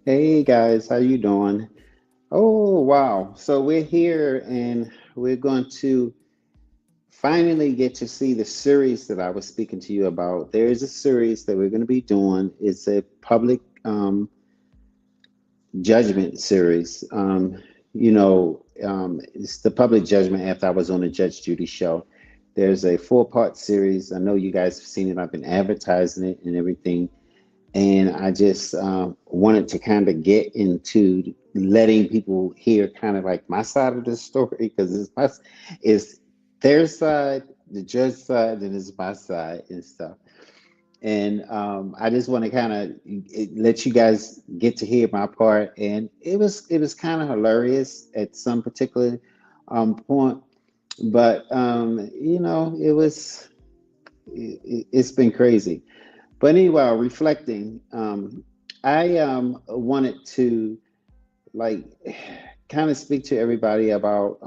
Hey guys, how you doing? Oh wow. So we're here and we're going to finally get to see the series that I was speaking to you about. There is a series that we're going to be doing. It's a public judgment series. It's the public judgment after I was on the Judge Judy show. There's a four-part series. I know you guys have seen it. I've been advertising it and everything. And I just wanted to kind of get into letting people hear kind of like my side of the story because it's their side, the judge side, and it's my side and stuff. And I just want to kind of let you guys get to hear my part. And it was kind of hilarious at some particular point, but it's been crazy. But anyway, reflecting, I wanted to like kind of speak to everybody about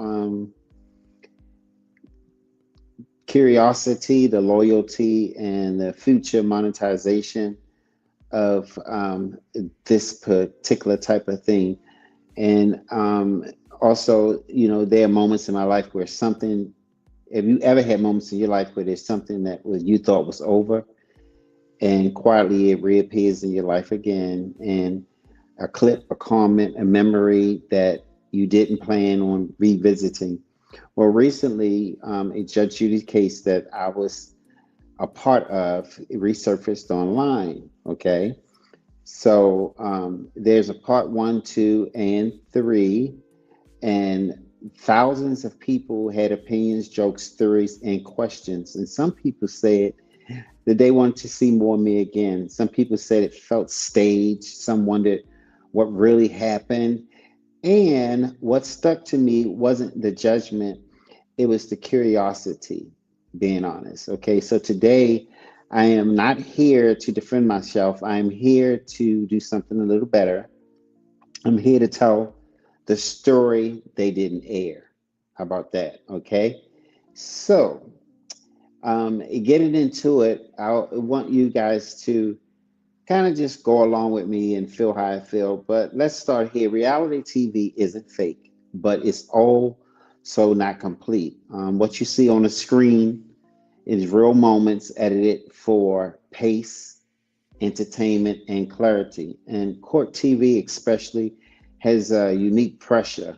curiosity, the loyalty, and the future monetization of this particular type of thing. And also, there are moments in my life where something. Have you ever had moments in your life where there's something that was you thought was over, and quietly it reappears in your life again, and a clip, a comment, a memory that you didn't plan on revisiting? Well, recently, a Judge Judy case that I was a part of resurfaced online. Okay. So there's a part one, two, and three, and thousands of people had opinions, jokes, theories, and questions. And some people said that they wanted to see more of me again. Some people said it felt staged. Some wondered what really happened. And what stuck to me wasn't the judgment, it was the curiosity, being honest. Okay, so today I am not here to defend myself. I am here to do something a little better. I'm here to tell the story they didn't air. How about that? Okay, so getting into it, I want you guys to kind of just go along with me and feel how I feel. But let's start here. Reality TV isn't fake, but it's also not complete. What you see on the screen is real moments edited for pace, entertainment, and clarity. And court TV, especially, has a unique pressure.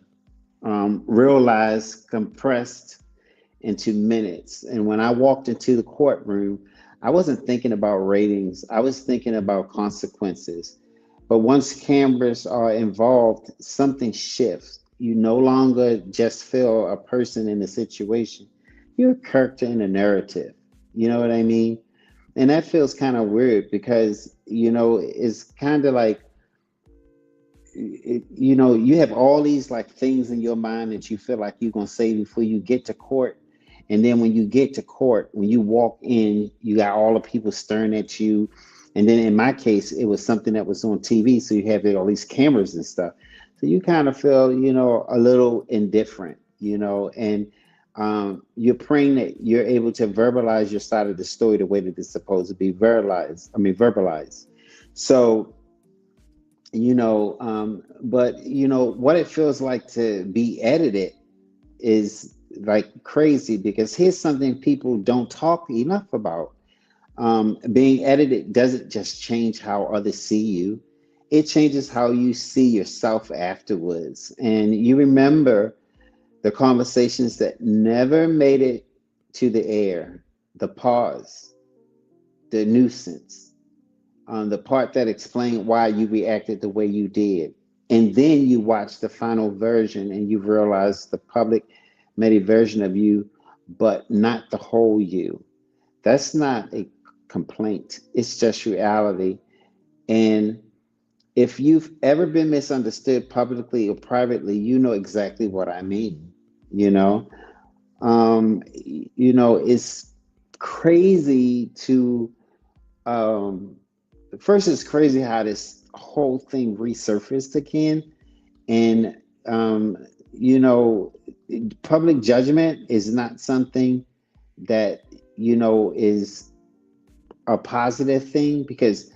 Real lies compressed into minutes. And when I walked into the courtroom, I wasn't thinking about ratings, I was thinking about consequences. But once cameras are involved, something shifts. You no longer just feel a person in the situation, you're a character in a narrative. You know what I mean? And that feels kind of weird because, it's kind of like, you have all these like things in your mind that you feel like you're going to say before you get to court. And then when you get to court, when you walk in, you got all the people staring at you. And then in my case, it was something that was on TV. So you have all these cameras and stuff. So you kind of feel, a little indifferent, and you're praying that you're able to verbalize your side of the story the way that it's supposed to be verbalized. So but what it feels like to be edited is like crazy, because here's something people don't talk enough about. Being edited doesn't just change how others see you, it changes how you see yourself afterwards. And you remember the conversations that never made it to the air, the pause, the nuisance, the part that explained why you reacted the way you did. And then you watch the final version and you realize the public made a version of you, but not the whole you. That's not a complaint, it's just reality. And if you've ever been misunderstood publicly or privately, you know exactly what I mean. You know, it's crazy to um, first, it's crazy how this whole thing resurfaced again. And, you know, public judgment is not something that, is a positive thing, because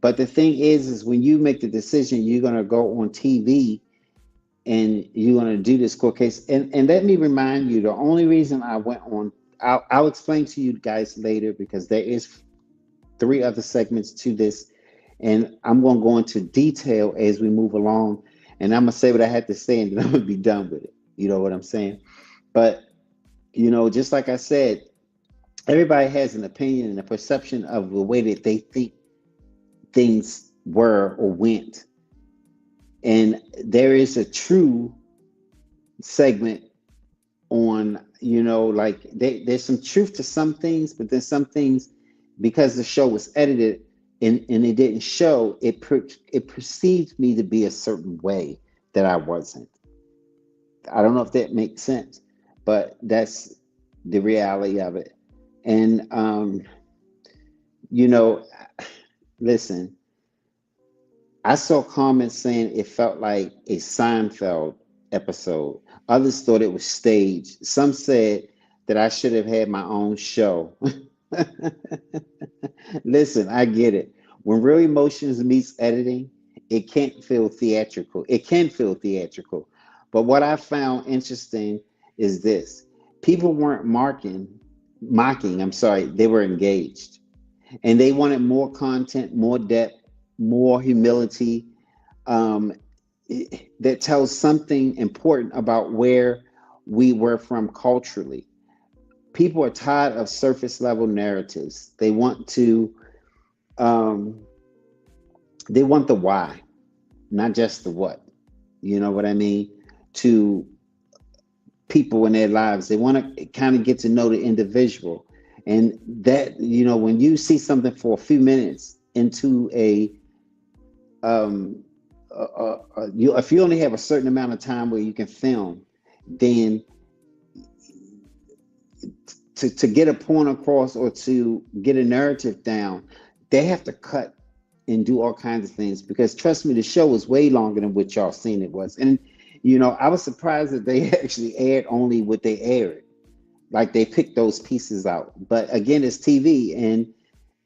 But the thing is when you make the decision, you're going to go on TV and you're going to do this court case. And let me remind you, the only reason I went on, I'll explain to you guys later because there is three other segments to this, and I'm going to go into detail as we move along. And I'm going to say what I had to say, and then I'm going to be done with it. You know what I'm saying? But just like I said, everybody has an opinion and a perception of the way that they think things were or went. And there is a true segment on, like there's some truth to some things, but then some things, because the show was edited and it didn't show, it perceived me to be a certain way that I wasn't. I don't know if that makes sense, but that's the reality of it. And you know, listen, I saw comments saying it felt like a Seinfeld episode. Others thought it was staged. Some said that I should have had my own show. Listen, I get it. When real emotions meets editing, it can't feel theatrical. It can feel theatrical. But what I found interesting is this. People weren't mocking, I'm sorry, they were engaged. And they wanted more content, more depth, more humility, um, that tells something important about where we were from culturally. People are tired of surface level narratives. Um, they want the why, not just the what. You know what I mean? To people in their lives, they want to kind of get to know the individual, and that when you see something for a few minutes into um, if you only have a certain amount of time where you can film, then to get a point across or to get a narrative down, they have to cut and do all kinds of things because trust me, the show was way longer than what y'all seen it was. And I was surprised that they actually aired only what they aired. Like they picked those pieces out. But again, it's TV and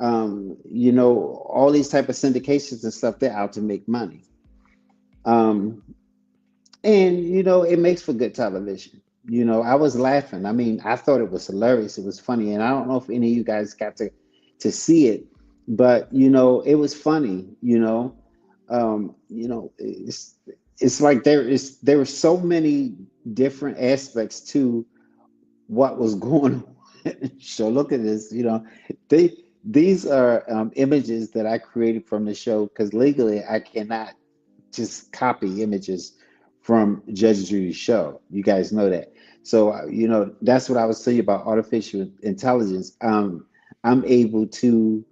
all these type of syndications and stuff, they're out to make money. Um, and it makes for good television. I was laughing. I mean, I thought it was hilarious. It was funny, and I don't know if any of you guys got to see it, but it was funny. It's like there were so many different aspects to what was going on. So look at this. They these are images that I created from the show because legally I cannot just copy images from Judge Judy's show. You guys know that. So, that's what I was saying about artificial intelligence. I'm able to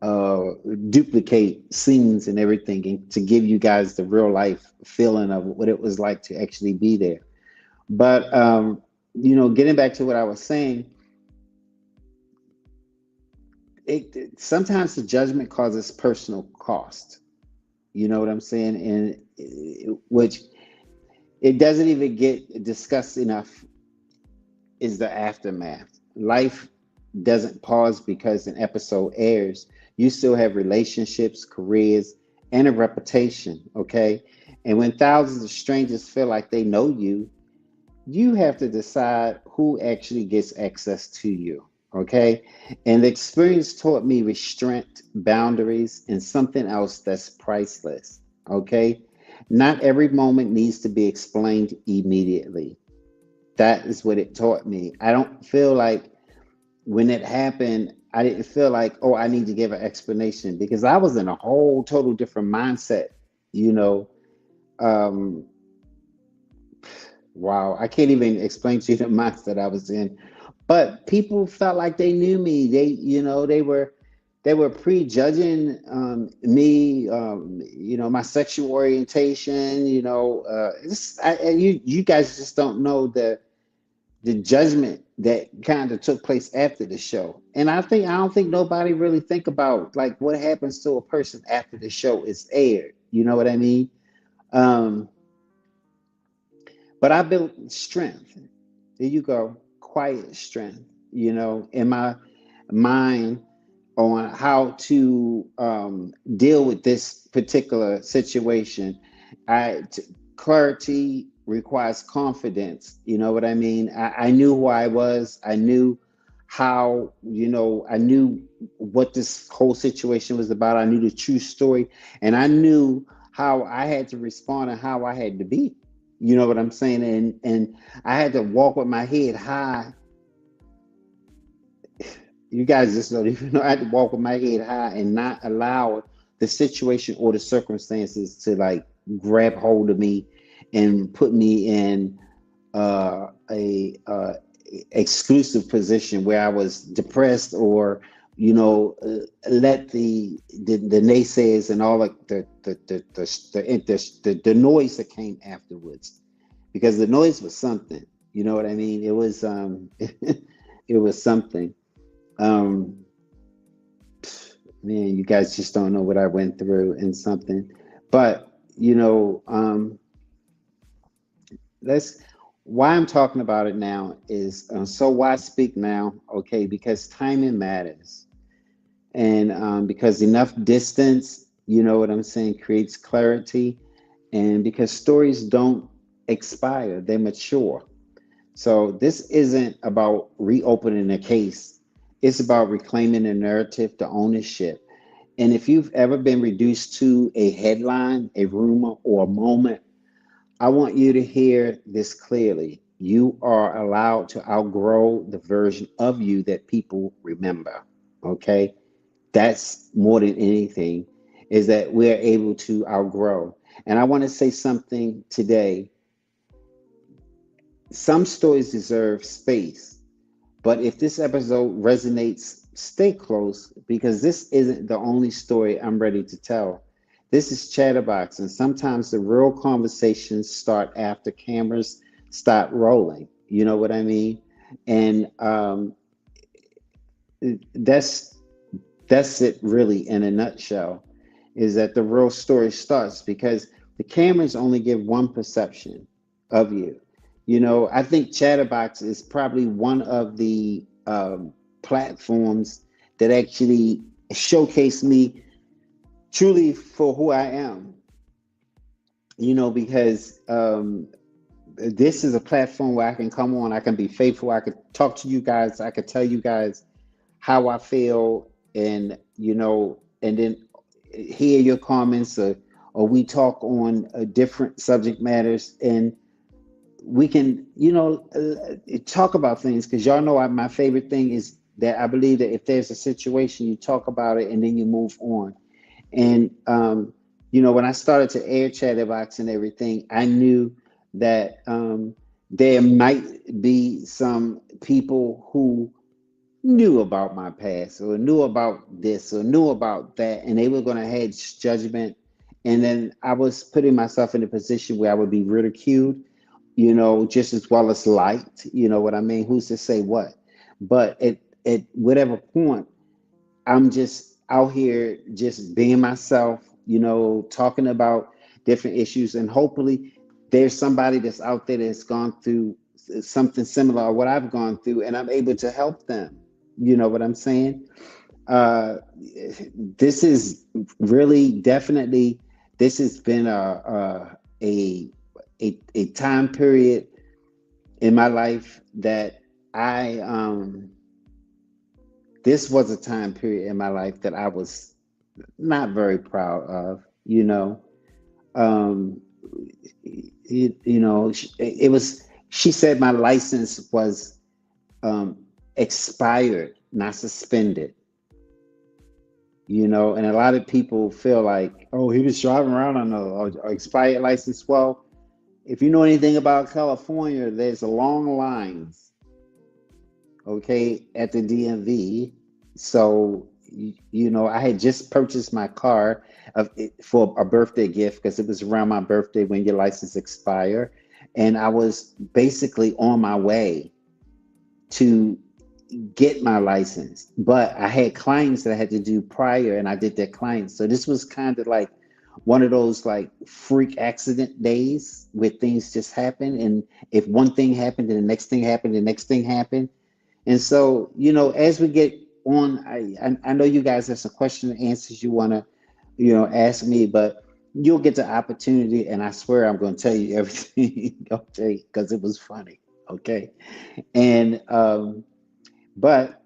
uh, duplicate scenes and everything and to give you guys the real life feeling of what it was like to actually be there. But, getting back to what I was saying, sometimes the judgment causes personal cost. You know what I'm saying? And which it doesn't even get discussed enough is the aftermath. Life doesn't pause because an episode airs. You still have relationships, careers, and a reputation, okay? And when thousands of strangers feel like they know you, you have to decide who actually gets access to you, okay? And the experience taught me restraint, boundaries, and something else that's priceless, okay? Not every moment needs to be explained immediately. That is what it taught me. I don't feel like when it happened, I didn't feel like, oh, I need to give an explanation because I was in a whole total different mindset, you know. Um, wow, I can't even explain to you the mindset I was in. But people felt like they knew me. They were prejudging me, my sexual orientation. You guys just don't know the judgment that kind of took place after the show. And I don't think nobody really think about like what happens to a person after the show is aired. You know what I mean? Um, but I built strength. There you go, quiet strength. In my mind, on how to deal with this particular situation. Clarity requires confidence. You know what I mean? I knew who I was. I knew how, I knew what this whole situation was about. I knew the true story, and I knew how I had to respond and how I had to be. You know what I'm saying? And I had to walk with my head high. You guys just don't even know. I had to walk with my head high and not allow the situation or the circumstances to like grab hold of me and put me in a exclusive position where I was depressed, or let the naysayers and all of the noise that came afterwards, because the noise was something. You know what I mean? It was it was something. Um, Man, you guys just don't know what I went through and something. But let's. Why I'm talking about it now is so why speak now? Okay, because timing matters, and because enough distance, you know what I'm saying, creates clarity, and because stories don't expire, they mature. So this isn't about reopening a case. It's about reclaiming the narrative, the ownership. And if you've ever been reduced to a headline, a rumor, or a moment, I want you to hear this clearly. You are allowed to outgrow the version of you that people remember. Okay? That's more than anything, is that we're able to outgrow. And I want to say something today. Some stories deserve space. But if this episode resonates, stay close, because this isn't the only story I'm ready to tell. This is Chatterbox, and sometimes the real conversations start after cameras start rolling. You know what I mean? And that's that's it really in a nutshell, is that the real story starts because the cameras only give one perception of you. I think Chatterbox is probably one of the platforms that actually showcase me truly for who I am, because this is a platform where I can come on, I can be faithful, I could talk to you guys, I could tell you guys how I feel, and and then hear your comments, or we talk on different subject matters, and we can talk about things, because y'all know my favorite thing is that I believe that if there's a situation, you talk about it and then you move on. And when I started to air Chatterbox and everything, I knew that there might be some people who knew about my past, or knew about this, or knew about that, and they were going to hedge judgment. And then I was putting myself in a position where I would be ridiculed, just as well as liked. You know what I mean? Who's to say what? But at whatever point, I'm just out here just being myself, talking about different issues, and hopefully there's somebody that's out there that's gone through something similar or what I've gone through, and I'm able to help them. You know what I'm saying? Uh, this is really definitely, this has been a a time period in my life that I this was a time period in my life that I was not very proud of. Um, it was. She said my license was um, expired, not suspended. And a lot of people feel like, oh, he was driving around on a expired license. Well, if you know anything about California, there's long lines, okay, at the DMV. So, I had just purchased my car for a birthday gift, because it was around my birthday when your license expire. And I was basically on my way to get my license, but I had clients that I had to do prior, and I did their clients. So this was kind of like one of those like freak accident days where things just happen. And if one thing happened, then the next thing happened, the next thing happened. And so, as we get on. I know you guys have some question and answers you want to, ask me, but you'll get the opportunity, and I swear I'm going to tell you everything, okay? Because it was funny, okay? And but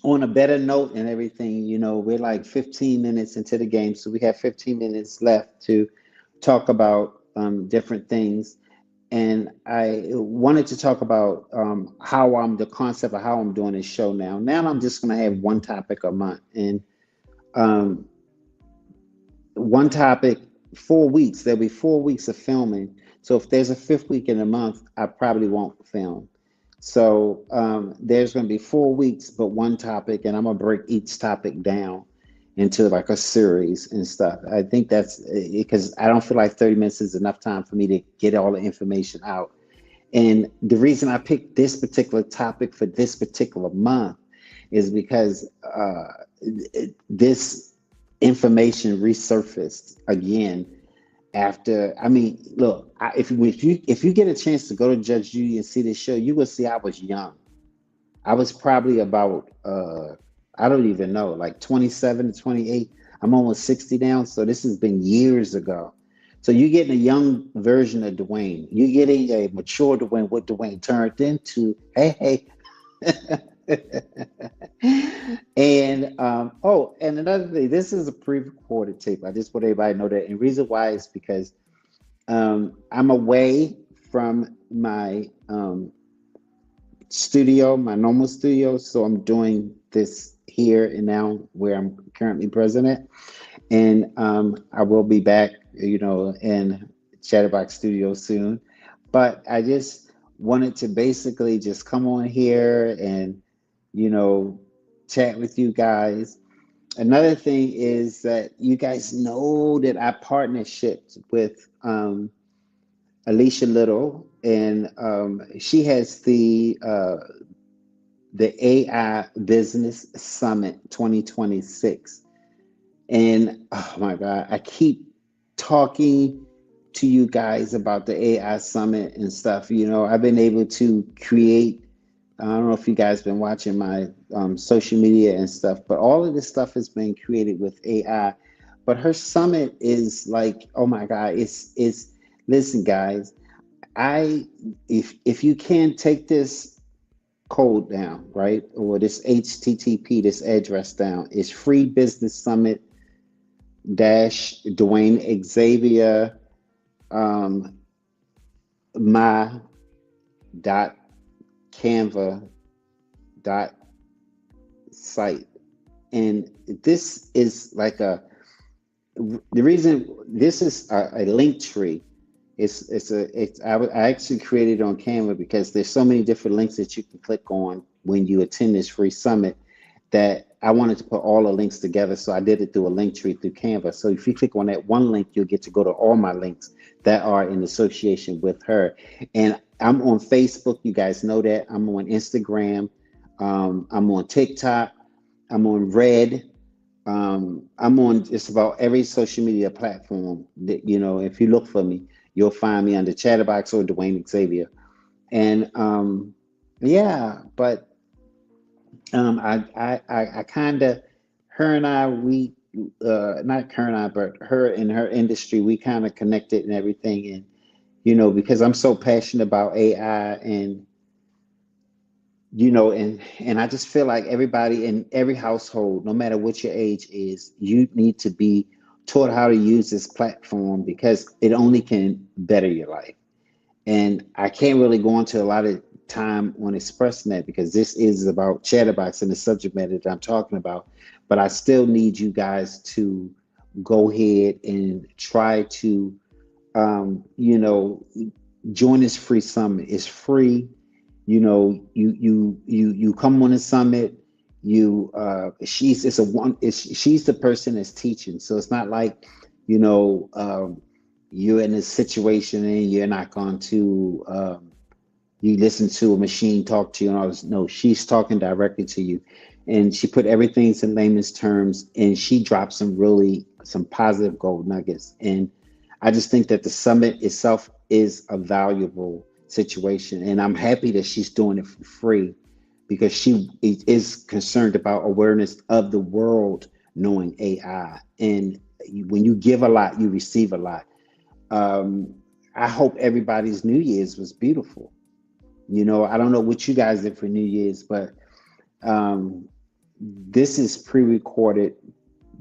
on a better note and everything, we're like 15 minutes into the game, so we have 15 minutes left to talk about different things. And I wanted to talk about the concept of how I'm doing this show now. Now I'm just going to have one topic a month, and um, one topic, 4 weeks. There'll be 4 weeks of filming. So if there's a fifth week in a month, I probably won't film. So there's going to be 4 weeks, but one topic, and I'm going to break each topic down into like a series and stuff. I think that's because I don't feel like 30 minutes is enough time for me to get all the information out. And the reason I picked this particular topic for this particular month is because this information resurfaced again after. I mean, look, if you get a chance to go to Judge Judy and see this show, you will see I was young. I was probably about I don't even know, like 27 to 28. I'm almost 60 now, so this has been years ago. So you're getting a young version of Dwayne. You're getting a mature Dwayne, what Dwayne turned into. Hey, hey. And oh, and another thing, this is a pre-recorded tape. I just want everybody to know that. And reason why is because I'm away from my studio, my normal studio. So I'm doing this here and now where I'm currently president. And I will be back, in Chatterbox Studio soon. But I just wanted to basically just come on here and, you know, chat with you guys. Another thing is that you guys know that I partnershipped with Alicia Little, and she has the AI Business Summit 2026. And oh my God, I keep talking to you guys about the AI Summit and stuff. I've been able to create, I don't know if you guys been watching my social media and stuff, but all of this stuff has been created with AI. But her summit is like, oh my God, it's listen, guys, I if you can take this code down, right? Or this HTTP, this address down, it's Free Business Summit dash Dwayne Xavier my dot Canva dot site. And this is like the reason this is a link tree. I actually created on Canva because there's so many different links that you can click on when you attend this free summit that I wanted to put all the links together. So I did it through a link tree through Canva. So if you click on that one link, you'll get to go to all my links that are in association with her. And I'm on Facebook. You guys know that. I'm on Instagram. I'm on TikTok. I'm on Red. I'm on just about every social media platform that, if you look for me, you'll find me under Chatterbox or Dwayne Xavier. And yeah, but I kind of, her and I, we, not her and I, but her and her industry, we kind of connected and everything. And, because I'm so passionate about AI and, and I just feel like everybody in every household, no matter what your age is, you need to be taught how to use this platform because it only can better your life. And I can't really go into a lot of time on expressing that because this is about Chatterbox and the subject matter that I'm talking about. But I still need you guys to go ahead and try to, join this free summit. It's free. You come on a summit. She's she's the person that's teaching. So it's not like, you're in a situation and you're not going to you listen to a machine talk to you and all this. No, she's talking directly to you. And she put everything in layman's terms and she dropped some positive gold nuggets. And I just think that the summit itself is a valuable situation. And I'm happy that she's doing it for free because she is concerned about awareness of the world knowing AI. And when you give a lot, you receive a lot. Um, I hope everybody's New Year's was beautiful. I don't know what you guys did for New Year's, but um, this is pre-recorded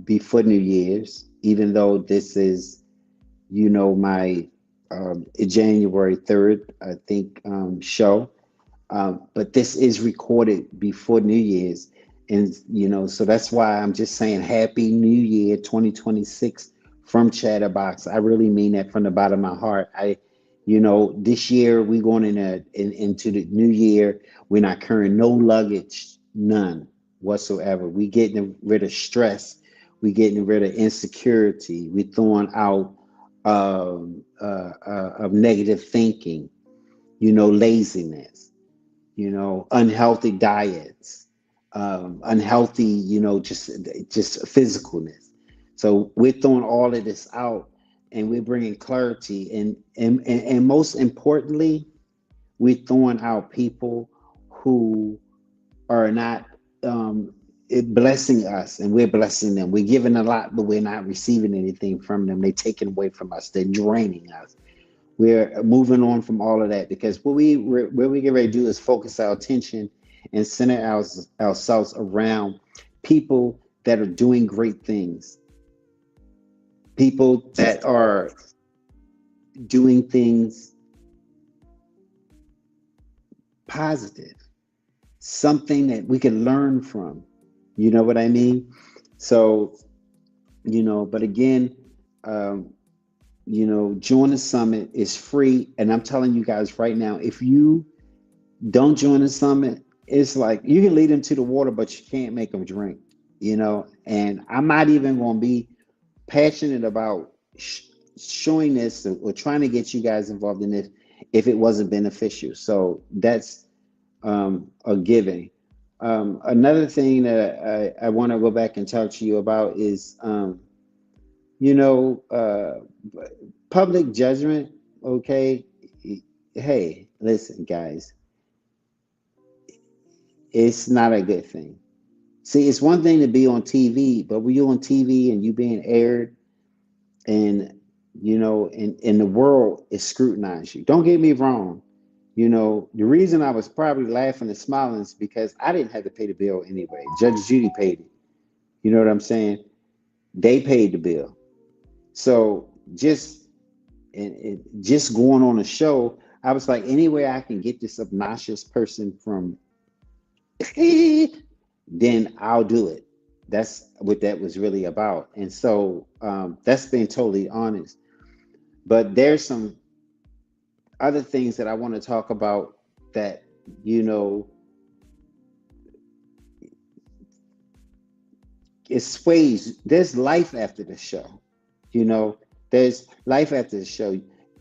before New Year's, even though this is, my January 3rd, I think, show. But this is recorded before New Year's. And, so that's why I'm just saying Happy New Year 2026 from Chatterbox. I really mean that from the bottom of my heart. This year we're going into the new year. We're not carrying no luggage, none whatsoever. We getting rid of stress. We getting rid of insecurity. We throwing out of negative thinking, laziness, unhealthy diets, unhealthy, just physicalness. So we're throwing all of this out, and we're bringing clarity, and most importantly, we're throwing out people who are not blessing us, and we're blessing them. We're giving a lot, but we're not receiving anything from them. They're taking away from us. They're draining us. We're moving on from all of that, because what we get ready to do is focus our attention and center ourselves around people that are doing great things, people that are doing things positive, something that we can learn from. You know what I mean? So, but again, um, join the summit. Is free. And I'm telling you guys right now, if you don't join the summit, it's like you can lead them to the water, but you can't make them drink, and I'm not even going to be passionate about showing this, or trying to get you guys involved in this if it wasn't beneficial. So that's a giving. Another thing that I want to go back and talk to you about is, you know, uh, public judgment. Okay. Hey, listen, guys, it's not a good thing. See, it's one thing to be on TV, but when you're on TV and you being aired, and and the world is scrutinizing you. Don't get me wrong. The reason I was probably laughing and smiling is because I didn't have to pay the bill anyway. Judge Judy paid it. You know what I'm saying? They paid the bill. So just going on a show, I was like, any way I can get this obnoxious person from, then I'll do it. That's what that was really about. And so that's being totally honest. But there's some other things that I want to talk about that, you know, it sways. There's life after the show. You know, there's life after the show.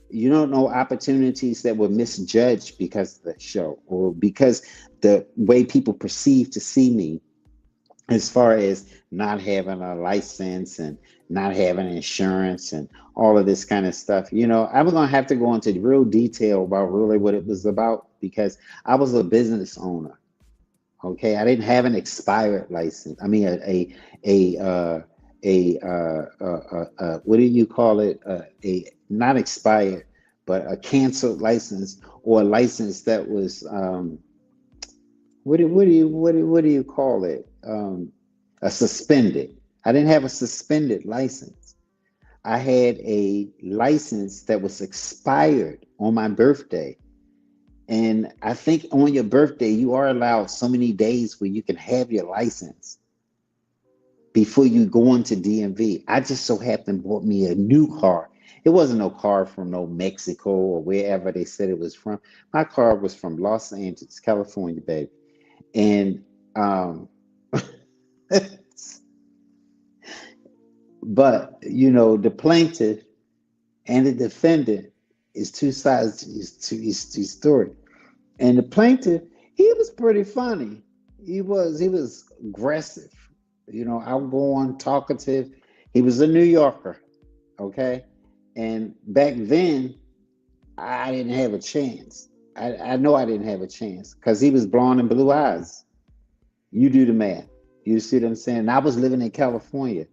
You don't know opportunities that were misjudged because of the show, or because the way people perceive to see me, as far as not having a license and not having insurance and all of this kind of stuff. I was going to have to go into real detail about really what it was about, because I was a business owner. Okay, I didn't have an expired license. I mean, what do you call it? A not expired, but a canceled license, or a license that was what do you call it? A suspended. I didn't have a suspended license. I had a license that was expired on my birthday. And I think on your birthday, you are allowed so many days where you can have your license before you go into DMV. I just so happened bought me a new car. It wasn't no car from no Mexico or wherever they said it was from. My car was from Los Angeles, California, baby. And but the plaintiff and the defendant is two sides to his story. And the plaintiff, he was pretty funny. He was aggressive, outgoing, talkative. He was a New Yorker, okay? And back then, I didn't have a chance. I know I didn't have a chance because he was blonde and blue eyes. You do the math. You see what I'm saying? And I was living in California,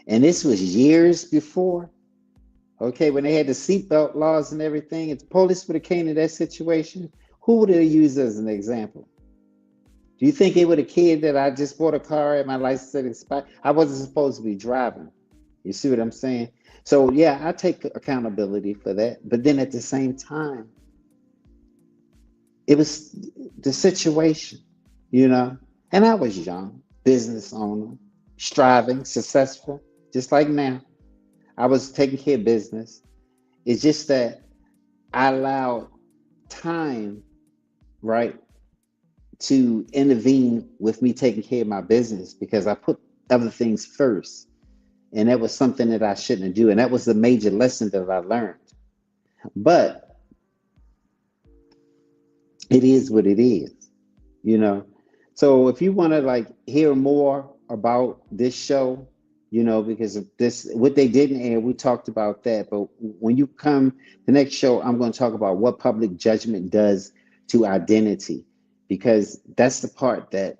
and this was years before. Okay, when they had the seatbelt laws and everything, if the police would have came to that situation, who would have used as an example? Do you think it would have cared that I just bought a car and my license had expired? I wasn't supposed to be driving. You see what I'm saying? So yeah, I take accountability for that. But then at the same time, it was the situation, you know. And I was young, business owner, striving, successful, just like now. I was taking care of business. It's just that I allowed time, right, to intervene with me taking care of my business because I put other things first. And that was something that I shouldn't do. And that was the major lesson that I learned. But it is what it is, you know. So if you want to like hear more about this show, you know, because of this, what they didn't air, we talked about that. But when you come the next show, I'm going to talk about what public judgment does to identity, because that's the part that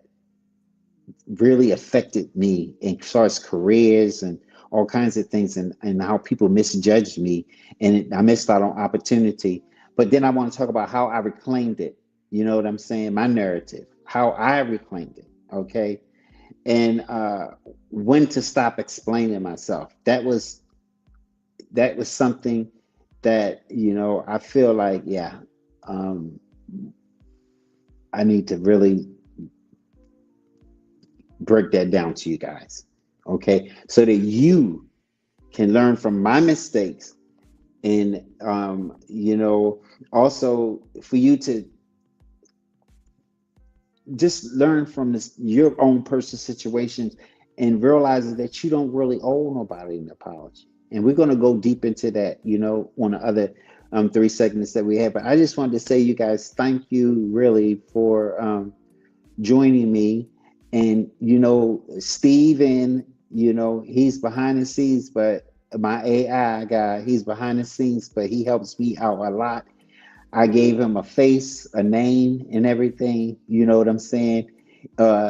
really affected me in far as careers and all kinds of things, and how people misjudged me, and I missed out on opportunity. But then I want to talk about how I reclaimed it. You know what I'm saying? My narrative, how I reclaimed it. Okay. And when to stop explaining myself. That was something that, you know, I feel like, yeah, um, I need to really break that down to you guys. Okay. So that you can learn from my mistakes, and you know, also for you to just learn from this your own personal situations, and realizing that you don't really owe nobody an apology. And we're going to go deep into that, you know, on the other three segments that we have. But I just wanted to say, you guys, thank you really for joining me. And you know, Steven, you know, he's behind the scenes, but my AI guy, he's behind the scenes, but he helps me out a lot. I gave him a face, a name, and everything. You know what I'm saying?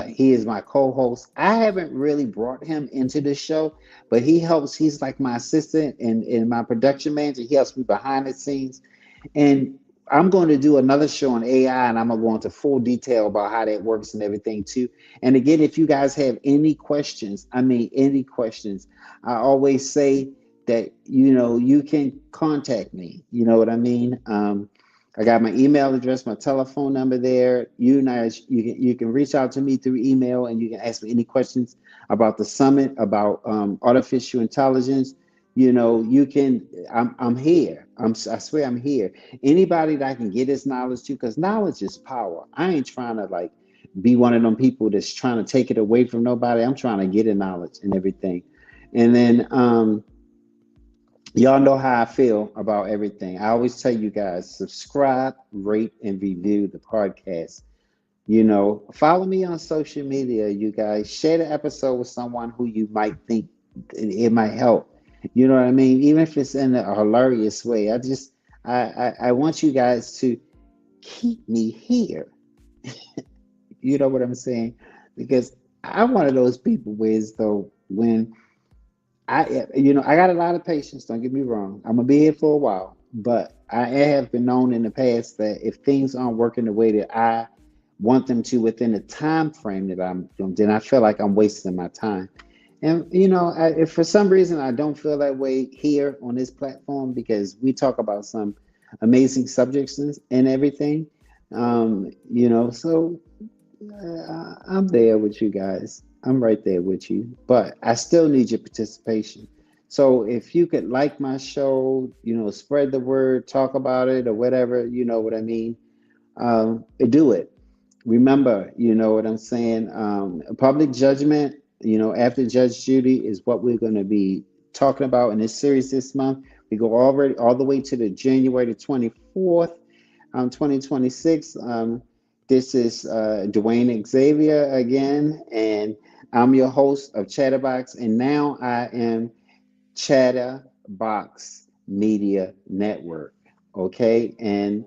He is my co-host. I haven't really brought him into the show, but he helps. He's like my assistant and my production manager. He helps me behind the scenes. And I'm going to do another show on AI, and I'm going to go into full detail about how that works and everything too. And again, if you guys have any questions, I mean, any questions, I always say that, you know, you can contact me. You know what I mean? I got my email address, my telephone number there. You can reach out to me through email, and you can ask me any questions about the summit, about artificial intelligence. You know, you can. I'm here. I swear I'm here. Anybody that I can get this knowledge to, because knowledge is power. I ain't trying to like be one of them people that's trying to take it away from nobody. I'm trying to get the knowledge and everything. And then y'all know how I feel about everything. I always tell you guys, subscribe, rate, and review the podcast. You know, follow me on social media, you guys. Share the episode with someone who you might think it might help. You know what I mean? Even if it's in a hilarious way. I want you guys to keep me here. You know what I'm saying? Because I'm one of those people where as though when I got a lot of patience. Don't get me wrong. I'm gonna be here for a while, but I have been known in the past that if things aren't working the way that I want them to within the time frame that I'm doing, then I feel like I'm wasting my time. And you know, if for some reason I don't feel that way here on this platform, because we talk about some amazing subjects and everything, you know, so I'm there with you guys. I'm right there with you, but I still need your participation. So if you could like my show, you know, spread the word, talk about it, or whatever, you know what I mean. Do it. Remember, you know what I'm saying. Public judgment, you know, after Judge Judy is what we're going to be talking about in this series this month. We go already all the way to the January the 24th, 2026. This is Dwayne Xavier again, and I'm your host of Chatterbox, and now I am Chatterbox Media Network. Okay, and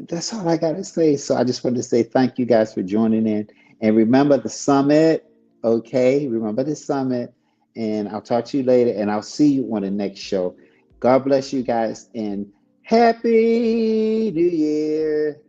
That's all I got to say. So I just wanted to say thank you guys for joining in. And remember the summit, okay? Remember the summit. And I'll talk to you later, and I'll see you on the next show. God bless you guys, and Happy New Year.